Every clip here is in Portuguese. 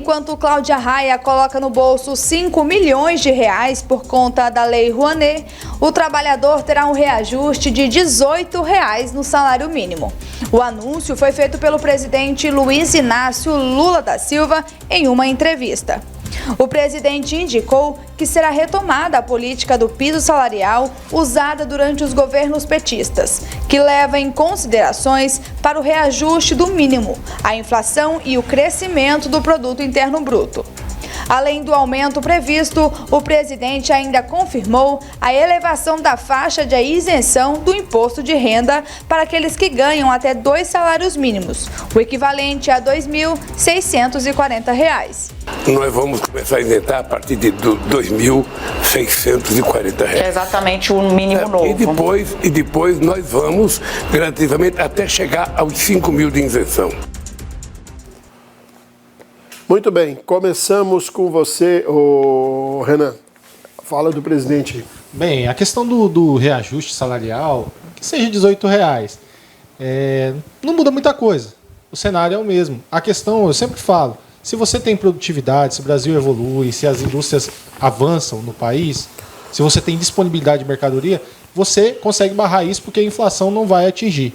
Enquanto Cláudia Raia coloca no bolso 5 milhões de reais por conta da Lei Rouanet, o trabalhador terá um reajuste de R$ 18 no salário mínimo. O anúncio foi feito pelo presidente Luiz Inácio Lula da Silva em uma entrevista. O presidente indicou que será retomada a política do piso salarial usada durante os governos petistas, que leva em considerações para o reajuste do mínimo, a inflação e o crescimento do produto interno bruto. Além do aumento previsto, o presidente ainda confirmou a elevação da faixa de isenção do imposto de renda para aqueles que ganham até 2 salários mínimos, o equivalente a R$ 2.640. Nós vamos começar a isentar a partir de R$ 2.640. É exatamente o mínimo novo. E depois nós vamos gradativamente até chegar aos 5 mil de isenção. Muito bem, começamos com você, Renan. Fala do presidente. Bem, a questão do reajuste salarial, que seja R$ 18, não muda muita coisa. O cenário é o mesmo. A questão, eu sempre falo, se você tem produtividade, se o Brasil evolui, se as indústrias avançam no país, se você tem disponibilidade de mercadoria, você consegue barrar isso porque a inflação não vai atingir.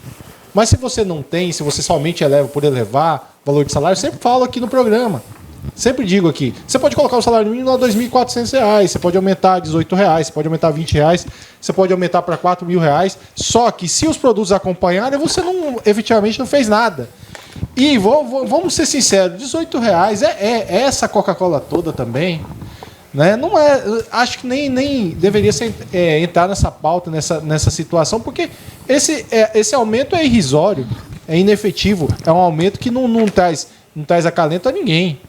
Mas se você não tem, se você somente eleva por elevar o valor de salário, eu sempre falo aqui no programa, sempre digo aqui, você pode colocar o salário mínimo a R$ 2.400, você pode aumentar a R$ 18, você pode aumentar a R$ 20, você pode aumentar para R$ 4.000, só que se os produtos acompanharem, você efetivamente não fez nada. E vamos ser sinceros, R$ 18 é essa Coca-Cola toda também, né? Não é, acho que nem deveria entrar nessa pauta, nessa situação, porque esse aumento é irrisório, é inefetivo, é um aumento que não traz acalento a ninguém.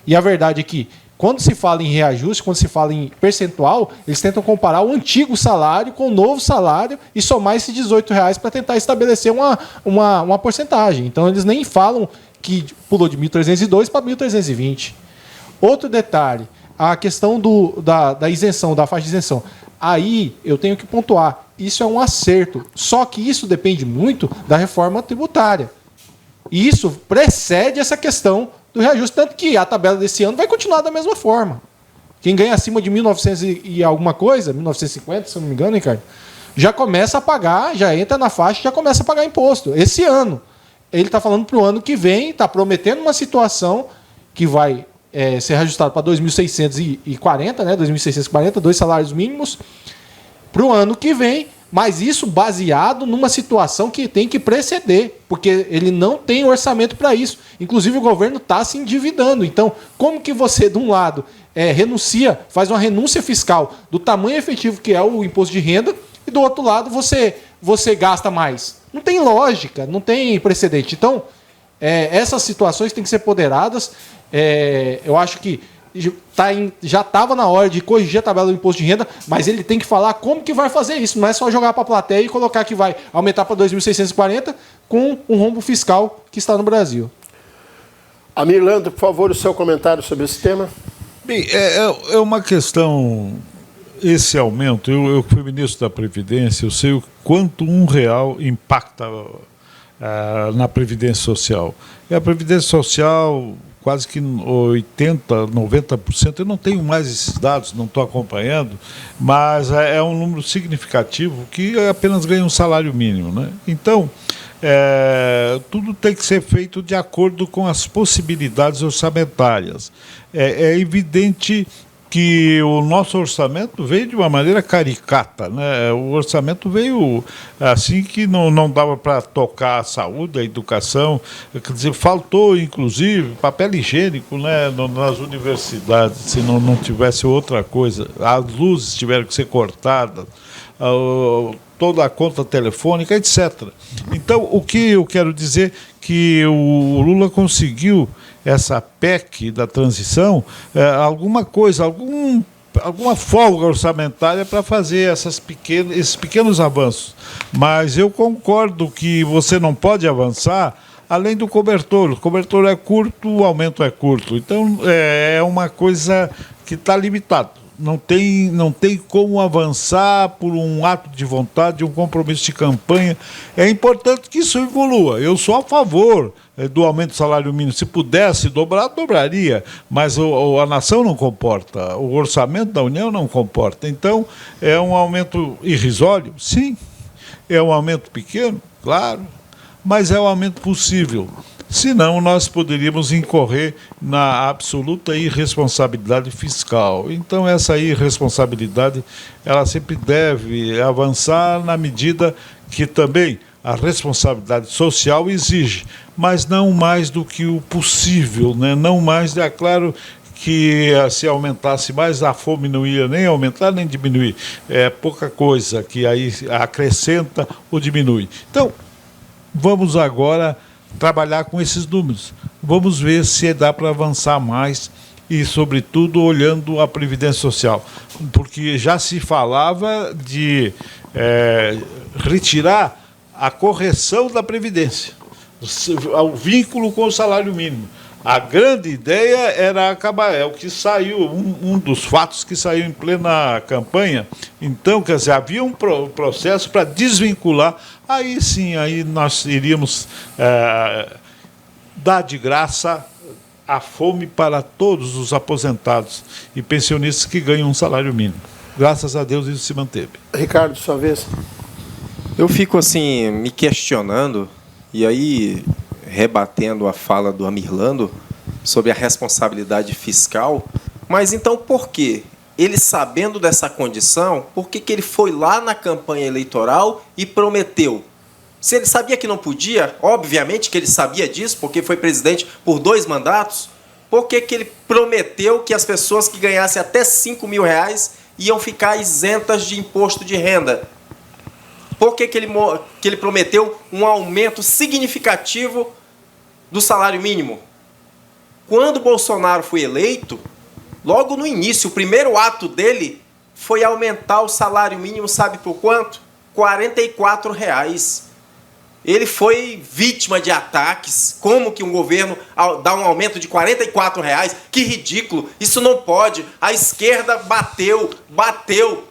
E a verdade é que, quando se fala em reajuste, quando se fala em percentual, eles tentam comparar o antigo salário com o novo salário e somar esses R$ 18 para tentar estabelecer uma porcentagem. Então, eles nem falam que pulou de 1.302 para 1.320. Outro detalhe, a questão da isenção, da faixa de isenção. Aí eu tenho que pontuar, isso é um acerto, só que isso depende muito da reforma tributária. E isso precede essa questão do reajuste, tanto que a tabela desse ano vai continuar da mesma forma. Quem ganha acima de 1.900 e alguma coisa, 1.950, se eu não me engano, Ricardo, já começa a pagar, já entra na faixa, já começa a pagar imposto. Esse ano. Ele está falando para o ano que vem, está prometendo uma situação que vai ser reajustado para 2.640, né? 2.640, 2 salários mínimos, para o ano que vem, mas isso baseado numa situação que tem que preceder, porque ele não tem orçamento para isso. Inclusive, o governo está se endividando. Então, como que você, de um lado, faz uma renúncia fiscal do tamanho efetivo que é o imposto de renda, e do outro lado você gasta mais? Não tem lógica, não tem precedente. Então, essas situações têm que ser ponderadas. Eu acho que já estava na hora de corrigir a tabela do imposto de renda, mas ele tem que falar como que vai fazer isso. Não é só jogar para a plateia e colocar que vai aumentar para 2.640 com um rombo fiscal que está no Brasil. Amir Lando, por favor, o seu comentário sobre esse tema. Bem, é uma questão, esse aumento, eu fui ministro da Previdência, eu sei o quanto R$1 impacta na Previdência Social. E a Previdência Social, quase que 80%, 90%, eu não tenho mais esses dados, não estou acompanhando, mas é um número significativo que apenas ganha um salário mínimo, né? Então, tudo tem que ser feito de acordo com as possibilidades orçamentárias. É evidente que o nosso orçamento veio de uma maneira caricata, né? O orçamento veio assim que não dava para tocar a saúde, a educação, quer dizer, faltou inclusive papel higiênico, né, nas universidades, se não tivesse outra coisa, as luzes tiveram que ser cortadas, toda a conta telefônica, etc. Então, o que eu quero dizer que o Lula conseguiu essa PEC da transição, alguma coisa, alguma folga orçamentária para fazer esses pequenos avanços. Mas eu concordo que você não pode avançar além do cobertor. O cobertor é curto, o aumento é curto. Então, é uma coisa que está limitado. Não tem como avançar por um ato de vontade, um compromisso de campanha. É importante que isso evolua. Eu sou a favor do aumento do salário mínimo. Se pudesse dobrar, dobraria. Mas a nação não comporta, o orçamento da União não comporta. Então, é um aumento irrisório? Sim. É um aumento pequeno? Claro. Mas é um aumento possível. Senão, nós poderíamos incorrer na absoluta irresponsabilidade fiscal. Então, essa irresponsabilidade, ela sempre deve avançar na medida que também a responsabilidade social exige, mas não mais do que o possível, né? Não mais, é claro que se aumentasse mais, a fome não ia nem aumentar nem diminuir. É pouca coisa que aí acrescenta ou diminui. Então, vamos agora trabalhar com esses números. Vamos ver se dá para avançar mais e, sobretudo, olhando a Previdência Social. Porque já se falava de retirar a correção da Previdência, o vínculo com o salário mínimo. A grande ideia era acabar, é o que saiu, um dos fatos que saiu em plena campanha. Então, quer dizer, havia um processo para desvincular. Aí sim, aí nós iríamos dar de graça a fome para todos os aposentados e pensionistas que ganham um salário mínimo. Graças a Deus isso se manteve. Ricardo, sua vez. Eu fico assim, me questionando, e aí rebatendo a fala do Amirlando sobre a responsabilidade fiscal, mas então por quê? Ele sabendo dessa condição, por que ele foi lá na campanha eleitoral e prometeu? Se ele sabia que não podia, obviamente que ele sabia disso, porque foi presidente por 2 mandatos, por que ele prometeu que as pessoas que ganhassem até R$5.000 iam ficar isentas de imposto de renda? Por que ele prometeu um aumento significativo do salário mínimo? Quando Bolsonaro foi eleito, logo no início, o primeiro ato dele foi aumentar o salário mínimo, sabe por quanto? R$44. Ele foi vítima de ataques. Como que um governo dá um aumento de R$44? Que ridículo, isso não pode. A esquerda bateu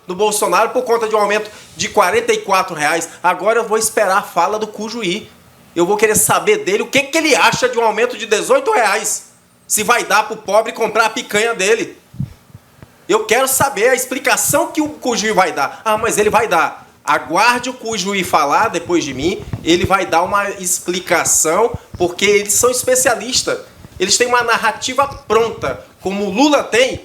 no Bolsonaro por conta de um aumento de R$44. Agora eu vou esperar a fala do Cujuí. Eu vou querer saber dele o que ele acha de um aumento de R$18. Se vai dar para o pobre comprar a picanha dele. Eu quero saber a explicação que o Cujuí vai dar. Ah, mas ele vai dar. Aguarde o Cujuí falar depois de mim. Ele vai dar uma explicação, porque eles são especialistas. Eles têm uma narrativa pronta. Como o Lula tem,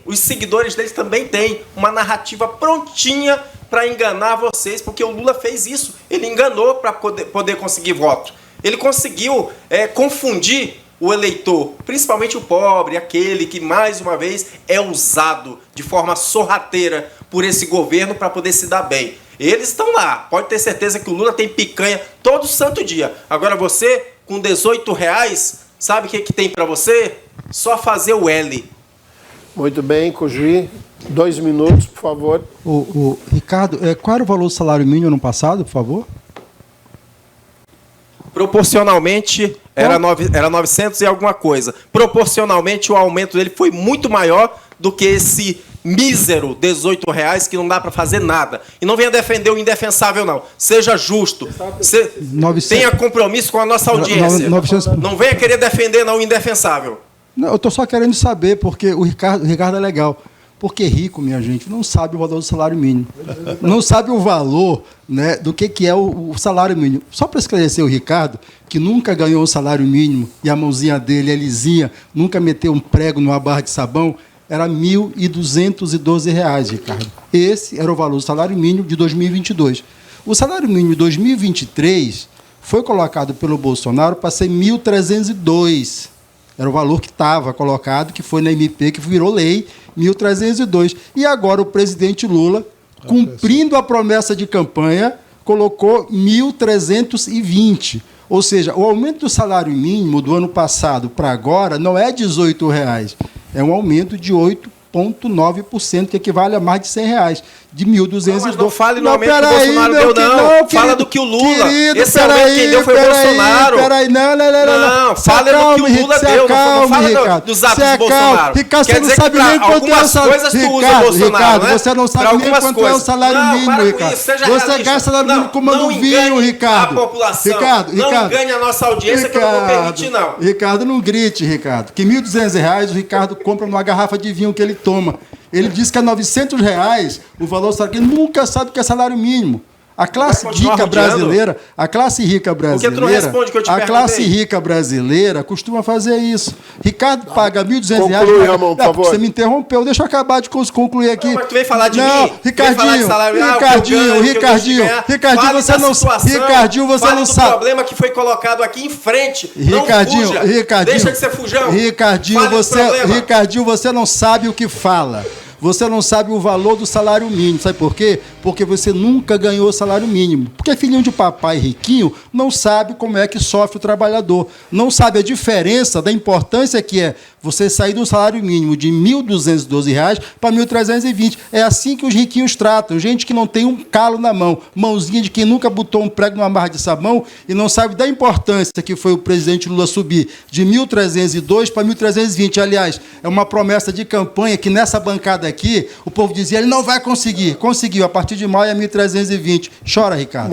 os seguidores deles também têm uma narrativa prontinha para enganar vocês, porque o Lula fez isso. Ele enganou para poder conseguir voto. Ele conseguiu confundir o eleitor, principalmente o pobre, aquele que, mais uma vez, é usado de forma sorrateira por esse governo para poder se dar bem. Eles estão lá. Pode ter certeza que o Lula tem picanha todo santo dia. Agora você, com R$18, sabe o que tem para você? Só fazer o L. Muito bem, Cujuí. 2 minutos, por favor. Ricardo, qual era o valor do salário mínimo no passado, por favor? Proporcionalmente, era 900 e alguma coisa. Proporcionalmente, o aumento dele foi muito maior do que esse mísero R$18, que não dá para fazer nada. E não venha defender o indefensável, não. Seja justo. Tenha compromisso com a nossa audiência. Não venha querer defender não, o indefensável. Não, eu estou só querendo saber, porque o Ricardo é legal. Porque rico, minha gente, não sabe o valor do salário mínimo. Não sabe o valor, né, do que é o salário mínimo. Só para esclarecer o Ricardo, que nunca ganhou o salário mínimo e a mãozinha dele é lisinha, nunca meteu um prego numa barra de sabão, era R$ 1.212, Ricardo. Esse era o valor do salário mínimo de 2022. O salário mínimo de 2023 foi colocado pelo Bolsonaro para ser R$ 1.302. Era o valor que estava colocado, que foi na MP, que virou lei, 1.302. E agora o presidente Lula, cumprindo a promessa de campanha, colocou 1.320. Ou seja, o aumento do salário mínimo do ano passado para agora não é R$18, é um aumento de 8%. 10,9%, que equivale a mais de R$100, de 1.212. Mas não fale no aumento que o Bolsonaro deu, não. Fala do que o Lula. Querido, esse aumento quem deu foi o Bolsonaro. Peraí, não. Não, fala do que o Lula deu, não fala dos atos do Bolsonaro. Ricardo, Quer você não dizer sabe que nem quanto é o salário. coisas tu usa o Bolsonaro, Ricardo, né? você não sabe nem quanto é o salário mínimo, Ricardo. Você gasta salário mínimo comendo vinho, Ricardo. A população. Ricardo, não engane a nossa audiência, que eu não vou permitir, não. Ricardo, não grite, Ricardo. Que R$1.200 o Ricardo compra numa garrafa de vinho que ele toma. Ele diz que é R$900 o valor do salário, ele nunca sabe o que é salário mínimo. A classe rica brasileira, costuma fazer isso. Ricardo paga R$1.200. Conclui, Ramon, por favor. Você me interrompeu, deixa eu acabar de concluir aqui. Não, mas tu veio falar de não, mim? Ricardinho, Ricardinho, você não sabe. Ricardinho, você não sabe. O problema que foi colocado aqui em frente. Ricardinho, não fuja. Deixa de ser fujão. Ricardinho, você não sabe o que fala. Você não sabe o valor do salário mínimo. Sabe por quê? Porque você nunca ganhou o salário mínimo. Porque filhinho de papai riquinho não sabe como é que sofre o trabalhador. Não sabe a diferença da importância que é você sair do salário mínimo de R$1.212 para R$1.320. É assim que os riquinhos tratam. Gente que não tem um calo na mão. Mãozinha de quem nunca botou um prego numa barra de sabão e não sabe da importância que foi o presidente Lula subir de R$1.302 para R$1.320. Aliás, é uma promessa de campanha que nessa bancada aqui, o povo dizia, ele não vai conseguir. Conseguiu, a partir de maio é 1.320. Chora, Ricardo.